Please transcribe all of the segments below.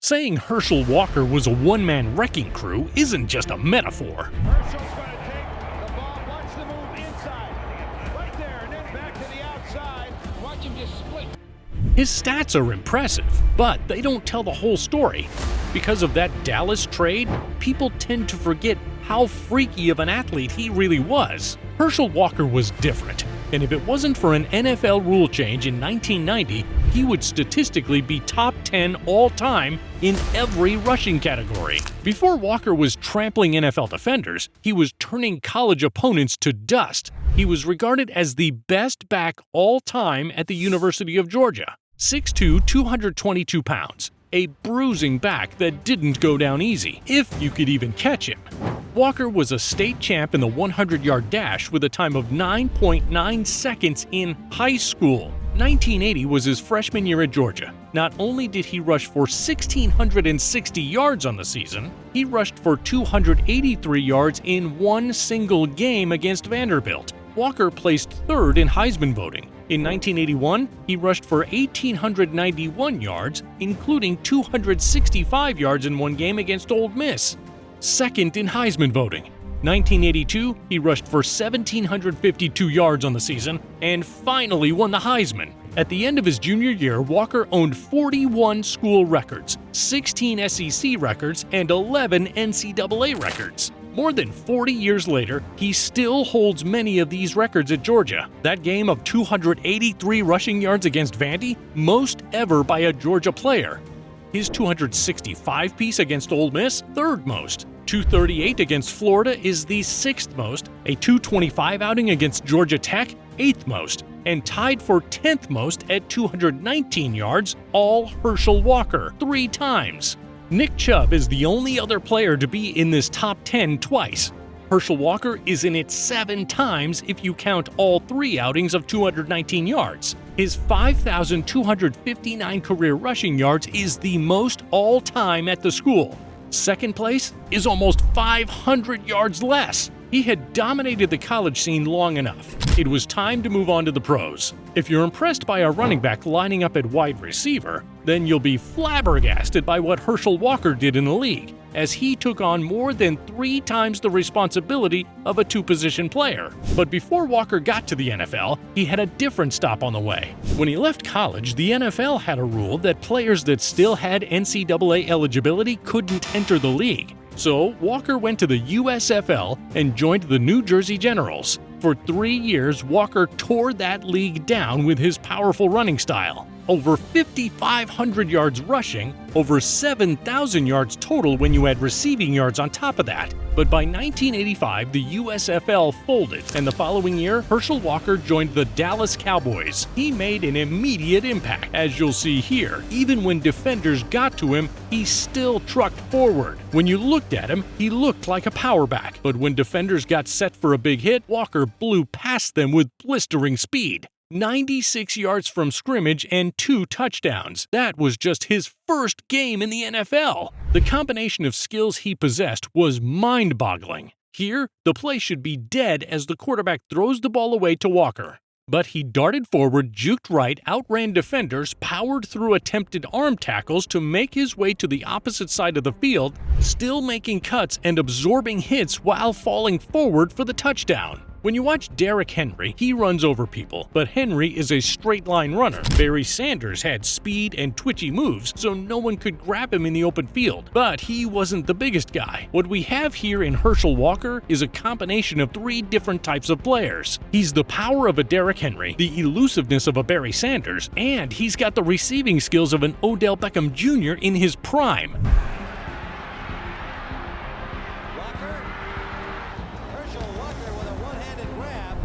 Saying Herschel Walker was a one-man wrecking crew isn't just a metaphor. Herschel's going to take the ball, watch the move inside, right there, and then back to the outside. Watch him just split. His stats are impressive, but they don't tell the whole story. Because of that Dallas trade, people tend to forget how freaky of an athlete he really was. Herschel Walker was different, and if it wasn't for an NFL rule change in 1990, he would statistically be top 10 all-time in every rushing category. Before Walker was trampling NFL defenders, he was turning college opponents to dust. He was regarded as the best back all-time at the University of Georgia. 6'2", 222 pounds. A bruising back that didn't go down easy, if you could even catch him. Walker was a state champ in the 100-yard dash with a time of 9.9 seconds in high school. 1980 was his freshman year at Georgia. Not only did he rush for 1,660 yards on the season, he rushed for 283 yards in one single game against Vanderbilt. Walker placed third in Heisman voting. In 1981, he rushed for 1,891 yards, including 265 yards in one game against Ole Miss. Second in Heisman voting. 1982, he rushed for 1,752 yards on the season and finally won the Heisman. At the end of his junior year, Walker owned 41 school records, 16 SEC records, and 11 NCAA records. More than 40 years later, he still holds many of these records at Georgia. That game of 283 rushing yards against Vandy, most ever by a Georgia player. His 265-piece against Ole Miss, third most. 238 against Florida is the sixth most. A 225 outing against Georgia Tech, eighth most. And tied for 10th most at 219 yards, all Herschel Walker, 3 times. Nick Chubb is the only other player to be in this top 10 twice. Herschel Walker is in it 7 times if you count all 3 outings of 219 yards. His 5,259 career rushing yards is the most all-time at the school. Second place is almost 500 yards less. He had dominated the college scene long enough. It was time to move on to the pros. If you're impressed by a running back lining up at wide receiver, then you'll be flabbergasted by what Herschel Walker did in the league, as he took on more than 3 times the responsibility of a 2-position player. But before Walker got to the NFL, he had a different stop on the way. When he left college, the NFL had a rule that players that still had NCAA eligibility couldn't enter the league. So Walker went to the USFL and joined the New Jersey Generals. For 3 years, Walker tore that league down with his powerful running style. Over 5,500 yards rushing, over 7,000 yards total when you add receiving yards on top of that. But by 1985, the USFL folded, and the following year, Herschel Walker joined the Dallas Cowboys. He made an immediate impact, as you'll see here. Even when defenders got to him, he still trucked forward. When you looked at him, he looked like a power back. But when defenders got set for a big hit, Walker blew past them with blistering speed. 96 yards from scrimmage and 2 touchdowns. That was just his first game in the NFL. The combination of skills he possessed was mind-boggling. Here, the play should be dead as the quarterback throws the ball away to Walker. But he darted forward, juked right, outran defenders, powered through attempted arm tackles to make his way to the opposite side of the field, still making cuts and absorbing hits while falling forward for the touchdown. When you watch Derrick Henry, he runs over people, but Henry is a straight-line runner. Barry Sanders had speed and twitchy moves, so no one could grab him in the open field, but he wasn't the biggest guy. What we have here in Herschel Walker is a combination of 3 different types of players. He's the power of a Derrick Henry, the elusiveness of a Barry Sanders, and he's got the receiving skills of an Odell Beckham Jr. in his prime.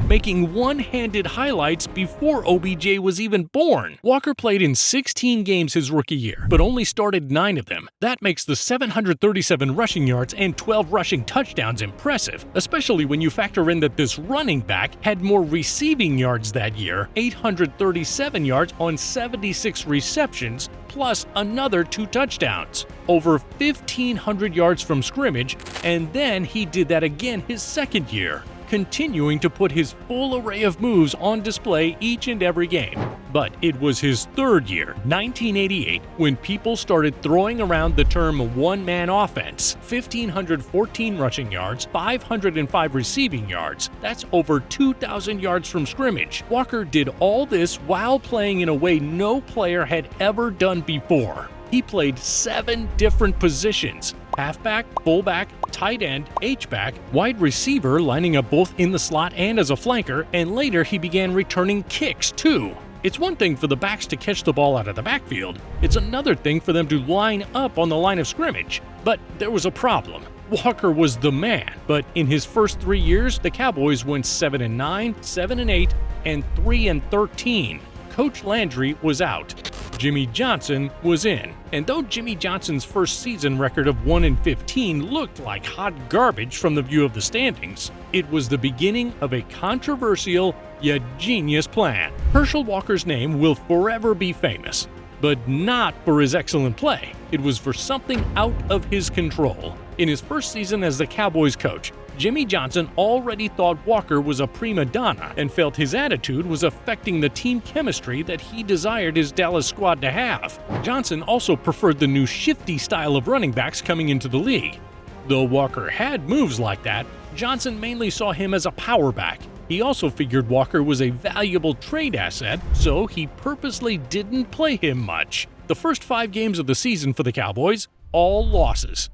Making one-handed highlights before OBJ was even born. Walker played in 16 games his rookie year, but only started 9 of them. That makes the 737 rushing yards and 12 rushing touchdowns impressive, especially when you factor in that this running back had more receiving yards that year, 837 yards on 76 receptions, plus another 2 touchdowns. Over 1,500 yards from scrimmage, and then he did that again his second year. continuing to put his full array of moves on display each and every game. But it was his third year, 1988, when people started throwing around the term one-man offense. 1,514 rushing yards, 505 receiving yards. That's over 2,000 yards from scrimmage. Walker did all this while playing in a way no player had ever done before. He played 7 different positions: halfback, fullback, tight end, H-back, wide receiver, lining up both in the slot and as a flanker, and later he began returning kicks too. It's one thing for the backs to catch the ball out of the backfield. It's another thing for them to line up on the line of scrimmage. But there was a problem. Walker was the man, but in his first 3 years, the Cowboys went 7-9, 7-8, and 3-13. Coach Landry was out. Jimmy Johnson was in. And though Jimmy Johnson's first season record of 1-15 looked like hot garbage from the view of the standings, it was the beginning of a controversial yet genius plan. Herschel Walker's name will forever be famous, but not for his excellent play. It was for something out of his control. In his first season as the Cowboys coach, Jimmy Johnson already thought Walker was a prima donna and felt his attitude was affecting the team chemistry that he desired his Dallas squad to have. Johnson also preferred the new shifty style of running backs coming into the league. Though Walker had moves like that, Johnson mainly saw him as a power back. He also figured Walker was a valuable trade asset, so he purposely didn't play him much. The first 5 games of the season for the Cowboys, all losses.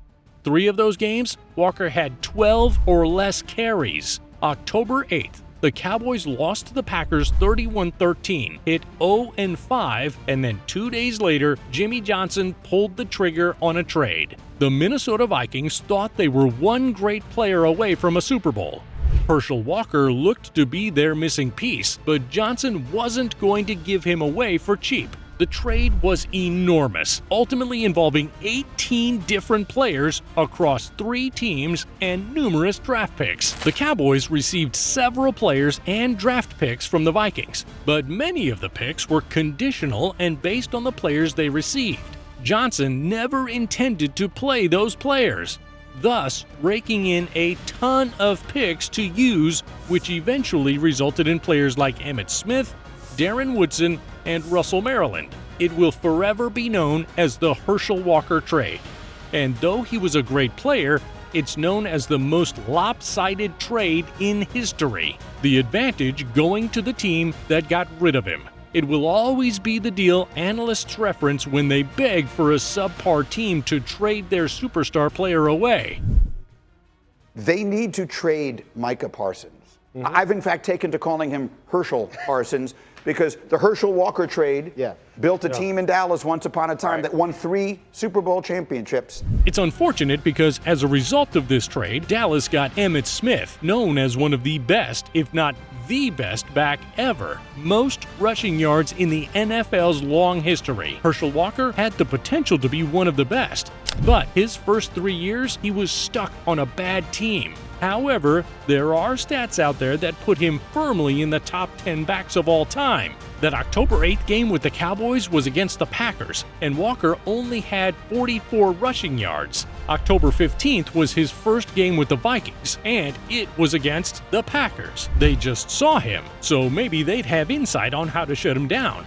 3 of those games, Walker had 12 or less carries. October 8th, the Cowboys lost to the Packers 31-13, hit 0-5, and then 2 days later, Jimmy Johnson pulled the trigger on a trade. The Minnesota Vikings thought they were one great player away from a Super Bowl. Herschel Walker looked to be their missing piece, but Johnson wasn't going to give him away for cheap. The trade was enormous, ultimately involving 18 different players across 3 teams and numerous draft picks. The Cowboys received several players and draft picks from the Vikings, but many of the picks were conditional and based on the players they received. Johnson never intended to play those players, thus raking in a ton of picks to use, which eventually resulted in players like Emmitt Smith, Darren Woodson, and Russell Maryland. It will forever be known as the Herschel Walker trade. And though he was a great player, it's known as the most lopsided trade in history. The advantage going to the team that got rid of him. It will always be the deal analysts reference when they beg for a subpar team to trade their superstar player away. They need to trade Micah Parsons. I've in fact taken to calling him Herschel Parsons because the Herschel Walker trade built a team in Dallas once upon a time that won 3 Super Bowl championships. It's unfortunate because as a result of this trade, Dallas got Emmitt Smith, known as one of the best, if not the best back ever. Most rushing yards in the NFL's long history. Herschel Walker had the potential to be one of the best, but his first 3 years, he was stuck on a bad team. However, there are stats out there that put him firmly in the top 10 backs of all time. That October 8th game with the Cowboys was against the Packers, and Walker only had 44 rushing yards. October 15th was his first game with the Vikings, and it was against the Packers. They just saw him, so maybe they'd have insight on how to shut him down.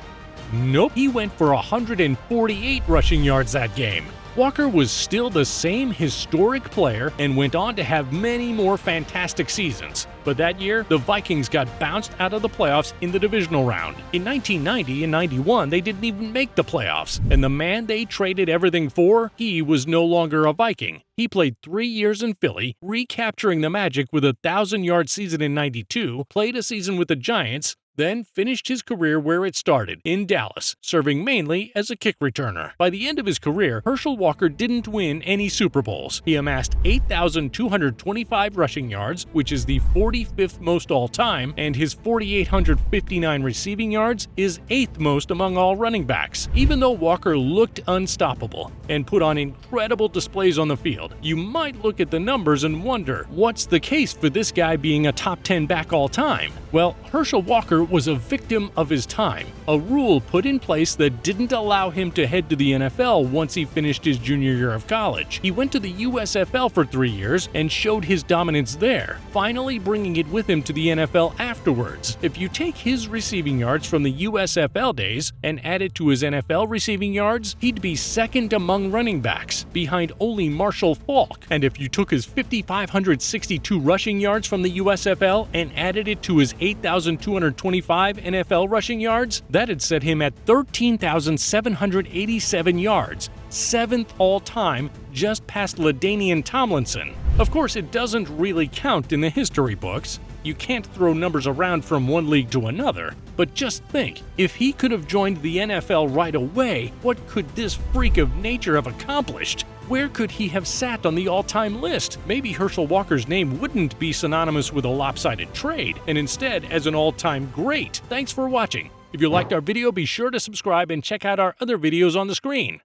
Nope, he went for 148 rushing yards that game. Walker was still the same historic player and went on to have many more fantastic seasons. But that year, the Vikings got bounced out of the playoffs in the divisional round. In 1990 and 91, they didn't even make the playoffs. And the man they traded everything for, he was no longer a Viking. He played 3 years in Philly, recapturing the Magic with a 1,000-yard season in 92, played a season with the Giants, then finished his career where it started, in Dallas, serving mainly as a kick returner. By the end of his career, Herschel Walker didn't win any Super Bowls. He amassed 8,225 rushing yards, which is the 45th most all-time, and his 4,859 receiving yards is 8th most among all running backs. Even though Walker looked unstoppable and put on incredible displays on the field, you might look at the numbers and wonder, what's the case for this guy being a top 10 back all-time? Well, Herschel Walker was a victim of his time, a rule put in place that didn't allow him to head to the NFL once he finished his junior year of college. He went to the USFL for 3 years and showed his dominance there, finally bringing it with him to the NFL afterwards. If you take his receiving yards from the USFL days and add it to his NFL receiving yards, he'd be second among running backs, behind only Marshall Faulk. And if you took his 5,562 rushing yards from the USFL and added it to his 8,225 NFL rushing yards, that'd set him at 13,787 yards, 7th all-time, just past LaDainian Tomlinson. Of course, it doesn't really count in the history books. You can't throw numbers around from one league to another. But just think, if he could have joined the NFL right away, what could this freak of nature have accomplished? Where could he have sat on the all-time list? Maybe Herschel Walker's name wouldn't be synonymous with a lopsided trade, and instead as an all-time great. Thanks for watching. If you liked our video, be sure to subscribe and check out our other videos on the screen.